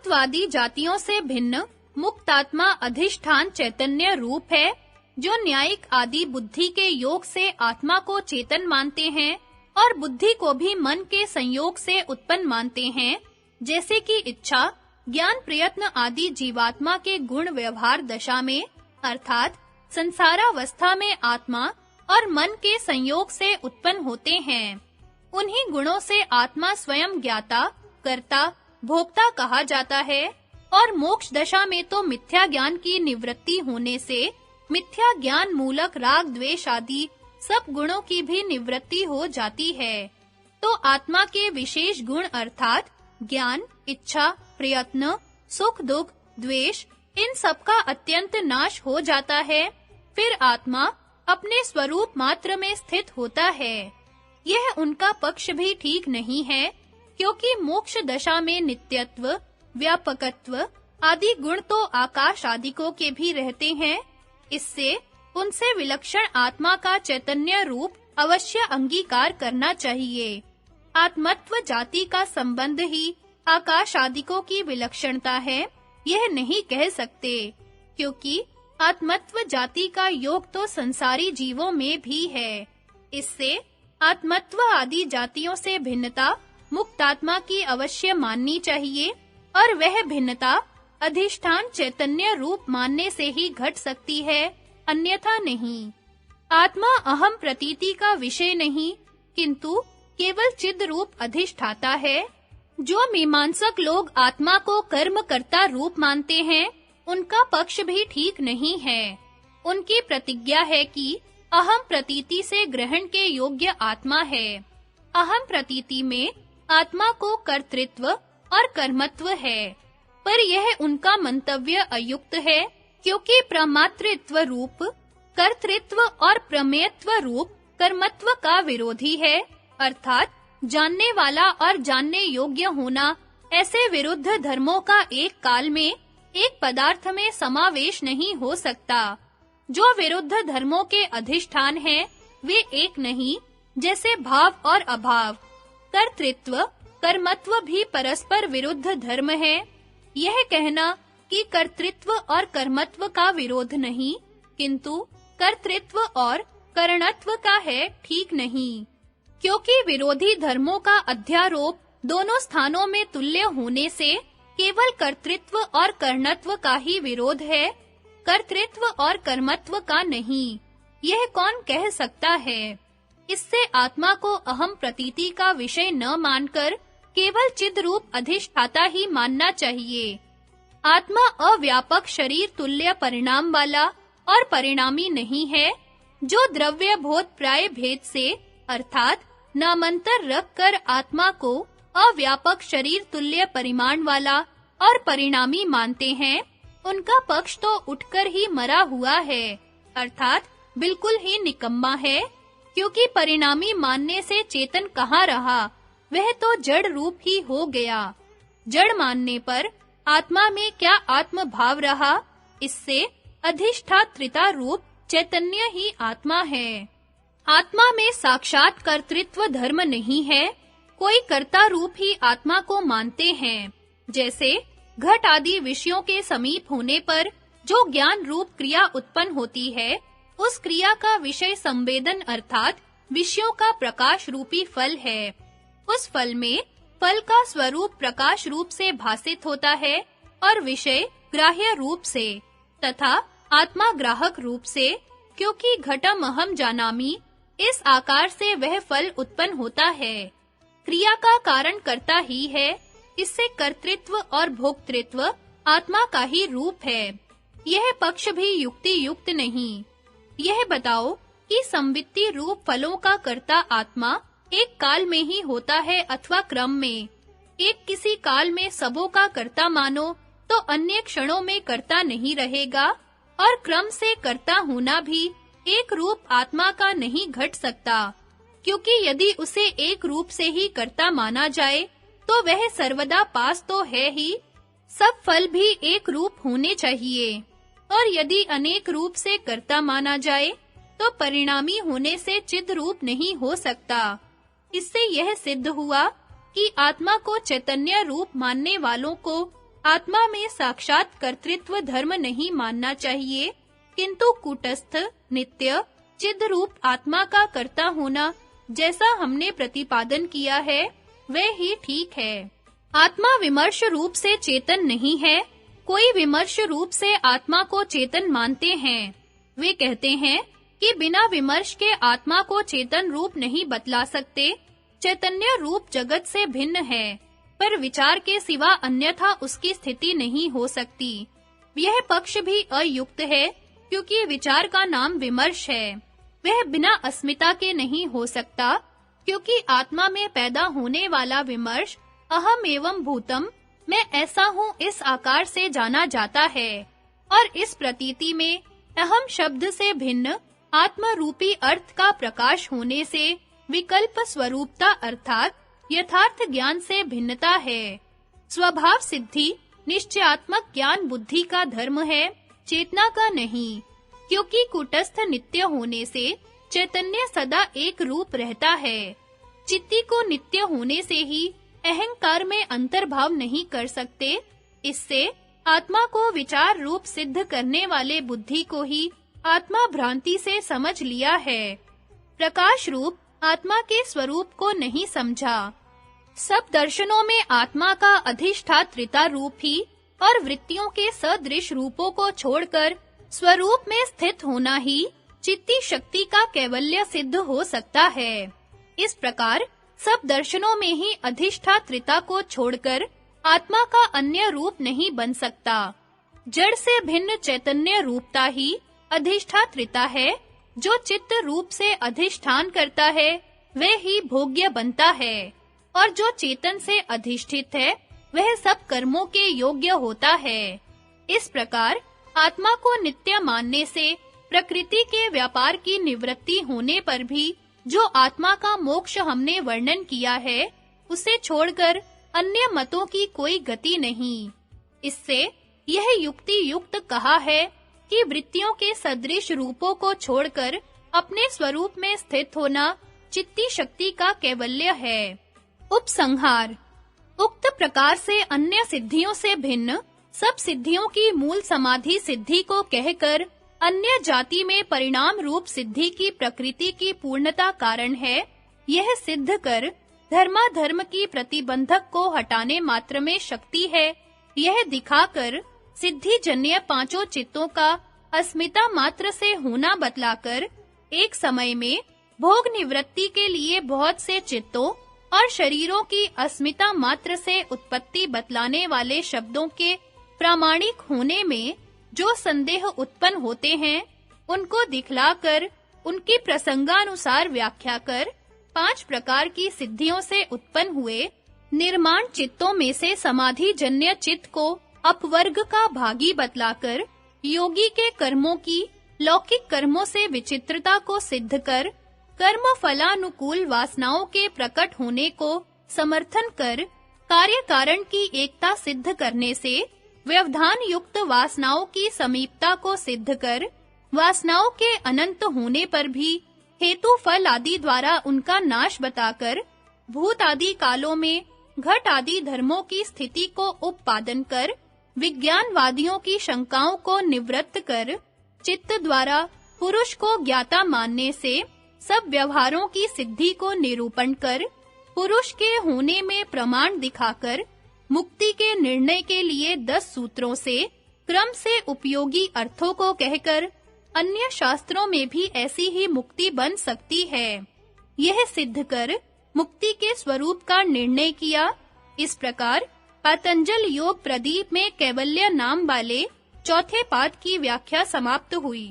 तत्ववादी जातियों से भिन्न मुक्तात्मा अधिष्ठान चैतन्य रूप है, जो न्यायिक आदि बुद्धि के योग से आत्मा को चेतन मानते हैं और बुद्धि को भी मन के संयोग से उत्पन्न मानते हैं, जैसे कि इच्छा, ज्ञान, प्रयत्न आदि जीवात्मा के गुण व्यवहार दशा में अर्थात संसारावस्था में आत्मा और मन के संयोग से उत्पन्न होते हैं। उन्हीं गुणों से आत्मा स्वयं ज्ञाता, कर्ता, भोक्ता कहा जाता है और मोक्ष दशा में तो मिथ्या ज्ञान की निवृत्ति होने से मिथ्या ज्ञान मूलक राग, द्वेष आदि सब गुणों की भी निवृत्ति हो जाती है। तो आत्मा के विशेष गुण अर्थात ज्ञान, इच्छा, प्रयत्न, सुख, दुख, द्वेष, इन सब का अत्यंत नाश हो जाता है। फिर आत्मा अपने स्वरूप मात्र में स्थित होता है। यह उनका पक्ष भी ठीक नहीं है, क्योंकि मोक्ष दशा में नित्यत्व, व्यापकत्व आदि गुण तो आकाश आदिकों के भी रहते हैं। इससे उनसे विलक्षण आत्मा का चैतन्य रूप अवश्य अंगीकार करना चाहिए। आत्मत्व जाति का संबंध ही आकाश आदिकों की विलक्षणता है, यह नहीं कह सकते, क्योंकि आत्मत्व जाति का योग तो संसारी जीवों में भी है। इससे आत्मत्व आदि जातियों से भिन्नता मुक्तात्मा की अवश्य माननी चाहिए और वह भिन्नता अधिष्ठान चैतन्य रूप मानने से ही घट सकती है, अन्यथा नहीं। आत्मा अहम प्रतीति का विषय नहीं, किंतु केवल चिद रूप अधिष्ठाता है। जो मीमांसक लोग आत्मा को कर्म कर्ता रूप मानते हैं, उनका पक्ष भी ठीक नहीं है। उनकी प्रतिज्ञा है कि अहम प्रतीति से ग्रहण के योग्य आत्मा है। अहम प्रतीति में आत्मा को कर्तृत्व और कर्मत्व है, पर यह उनका मंतव्य अयुक्त है, क्योंकि प्रमातृत्व रूप कर्तृत्व और प्रमेयत्व रूप कर्मत्व का विरोधी है, अर्थात जानने वाला और जानने योग्य होना, ऐसे विरुद्ध धर्मों का एक काल में एक पदार्थ में समावेश नहीं हो सकता। जो विरुद्ध धर्मों के अधिष्ठान हैं, वे एक नहीं, जैसे भाव और अभाव। कर्तृत्व, कर्मत्व भी परस्पर विरुद्ध धर्म है। यह कहना कि कर्तृत्व और कर्मत्व का विरोध नहीं, किंतु कर्तृत्व और करणत्व का है, ठीक नहीं। क्योंकि विरोधी धर्मों का अध्यारोप दोनों स्थानों में तुल्य होने से केवल कर्तृत्व और कर्णत्व का ही विरोध है, कर्तृत्व और कर्मत्व का नहीं। यह कौन कह सकता है? इससे आत्मा को अहम प्रतीति का विषय न मानकर केवल चिद रूप अधिष्ठाता ही मानना चाहिए। आत्मा अव्यापक शरीर तुल्य परिणाम वाला और परिणामी नहीं है, जो द्रव्य बोध प्राय भेद से अर्थात नामांतर रखकर आत्मा को अव्यापक शरीर तुल्य परिमाण वाला और परिणामी मानते हैं, उनका पक्ष तो उठकर ही मरा हुआ है, अर्थात बिल्कुल ही निकम्मा है, क्योंकि परिणामी मानने से चेतन कहाँ रहा, वह तो जड़ रूप ही हो गया। जड़ मानने पर आत्मा में क्या आत्म भाव रहा? इससे अधिष्ठात्रिता रूप चैतन्य ही आत्मा है। आत्मा में साक्षात कर्तृत्व धर्म नहीं है, कोई कर्ता रूप ही आत्मा को मानते हैं। जैसे घट आदि विषयों के समीप होने पर जो ज्ञान रूप क्रिया उत्पन्न होती है, उस क्रिया का विषय संवेदन अर्थात विषयों का प्रकाश रूपी फल है। उस फल में फल का स्वरूप प्रकाश रूप से भासित होता है और विषय ग्राह्य रूप से तथा आत्मा ग्राहक रूप से, क्योंकि घटम अहम जानामि, इस आकार से वह फल उत्पन्न होता है। क्रिया का कारण कर्ता ही है, इससे कर्तृत्व और भोक्तृत्व आत्मा का ही रूप है। यह पक्ष भी युक्ति युक्त नहीं। यह बताओ कि संवित्ति रूप फलों का कर्ता आत्मा एक काल में ही होता है अथवा क्रम में। एक किसी काल में सबों का कर्ता मानो तो अन्य क्षणों में कर्ता नहीं रहेगा, और क्रम से कर्ता होना भी एक रूप आत्मा का नहीं घट सकता, क्योंकि यदि उसे एक रूप से ही कर्ता माना जाए तो वह सर्वदा पास तो है ही। सब फल भी एक रूप होने चाहिए, और यदि अनेक रूप से कर्ता माना जाए तो परिणामी होने से चिद रूप नहीं हो सकता। इससे यह सिद्ध हुआ कि आत्मा को चैतन्य रूप मानने वालों को आत्मा में साक्षात कर्तृत्व धर्म नहीं मानना चाहिए, किंतु कूटस्थ, नित्य, चिद रूप आत्मा का कर्ता होना जैसा हमने प्रतिपादन किया है, वह ही ठीक है। आत्मा विमर्श रूप से चेतन नहीं है। कोई विमर्श रूप से आत्मा को चेतन मानते हैं। वे कहते हैं कि बिना विमर्श के आत्मा को चेतन रूप नहीं बतला सकते। चैतन्य रूप जगत से भिन्न है, पर विचार के सिवा अन्यथा उसकी स्थिति नहीं हो सकती। यह पक्ष भी अयुक्त है, क्योंकि विचार का नाम विमर्श है। वह बिना अस्मिता के नहीं हो सकता, क्योंकि आत्मा में पैदा होने वाला विमर्श अहम एवं भूतम, मैं ऐसा हूँ, इस आकार से जाना जाता है। और इस प्रतीति में अहम शब्द से भिन्न आत्मा रूपी अर्थ का प्रकाश होने से विकल्प स्वरूपता अर्थात यथार्थ ज्ञान से भिन्नता है। स्वभाव सिद्धि निश्चयात्मक ज्ञान बुद्धि का धर्म है, चेतना का नहीं, क्योंकि कूटस्थ नित्य होने से चैतन्य सदा एक रूप रहता है। चित्ती को नित्य होने से ही अहंकार में अंतर्भाव नहीं कर सकते। इससे आत्मा को विचार रूप सिद्ध करने वाले बुद्धि को ही आत्मा भ्रांति से समझ लिया है। प्रकाश रूप आत्मा के स्वरूप को नहीं समझा। सब दर्शनों में आत्मा का अधिष्ठात्रिता रूप ही और वृत्तियों के सदृश रूपों को छोड़कर स्वरूप में स्थित होना ही चित्ती शक्ति का कैवल्य सिद्ध हो सकता है। इस प्रकार सब दर्शनों में ही अधिष्ठात्रिता को छोड़कर आत्मा का अन्य रूप नहीं बन सकता। जड़ से भिन्न चैतन्य रूपता ही अधिष्ठात्रिता है। जो चित्त रूप से अधिष्ठान करता है, वह ही भोग्य बनता है, और जो चेतन से अधिष्ठित है, वह सब कर्मों के योग्य होता है। इस प्रकार आत्मा को नित्य मानने से प्रकृति के व्यापार की निवृत्ति होने पर भी जो आत्मा का मोक्ष हमने वर्णन किया है, उसे छोड़कर अन्य मतों की कोई गति नहीं। इससे यह युक्ति युक्त कहा है कि वृत्तियों के सदृश रूपों को छोड़कर अपने स्वरूप में स्थित होना चित्ती शक्ति का कैवल्य है। उपसंहार। उक्त प्रकार से अन्य सिद्धियों से भिन्न सब सिद्धियों की मूल समाधि सिद्धि को कहकर अन्य जाति में परिणाम रूप सिद्धि की प्रकृति की पूर्णता कारण है, यह सिद्ध कर धर्माधर्म की प्रतिबंधक को हटाने मात्र में शक्ति है, यह दिखाकर सिद्धि जन्य पांचों चित्तों का अस्मिता मात्र से होना बतलाकर एक समय में भोग निवृत्ति के लिए बहुत से चित्तों और शरीरों की अस्मिता मात्र से उत्पत्ति बतलाने वाले शब्दों के प्रामाणिक होने में जो संदेह उत्पन्न होते हैं, उनको दिखलाकर उनकी प्रसंगानुसार व्याख्या कर पांच प्रकार की सिद्धियों से उत्पन्न हुए निर्माण चित्तों में से समाधि जन्य चित्त को अपवर्ग का भागी बतलाकर योगी के कर्मों की लौकिक कर्मों से विचित्रता को सिद्ध कर कर्म फलानुकूल वासनाओं के प्रकट होने को समर्थन कर कार्य कारण की एकता सिद्ध करने से व्यवधान युक्त वासनाओं की समीपता को सिद्ध कर वासनाओं के अनंत होने पर भी हेतु फल आदि द्वारा उनका नाश बताकर भूत आदि कालों में घट आदि धर्मों की स्थिति को उपपादन कर विज्ञानवादियों की शंकाओं को निवृत्त कर चित्त द्वारा पुरुष को ज्ञाता मानने से सब व्यवहारों की सिद्धि को निरूपण कर पुरुष के होने में प्रमाण दिखाकर मुक्ति के निर्णय के लिए 10 सूत्रों से क्रम से उपयोगी अर्थों को कहकर अन्य शास्त्रों में भी ऐसी ही मुक्ति बन सकती है, यह सिद्ध कर मुक्ति के स्वरूप का निर्णय किया। इस प्रकार पतंजल योग प्रदीप में कैवल्य नाम वाले चौथे पाद की व्याख्या समाप्त हुई।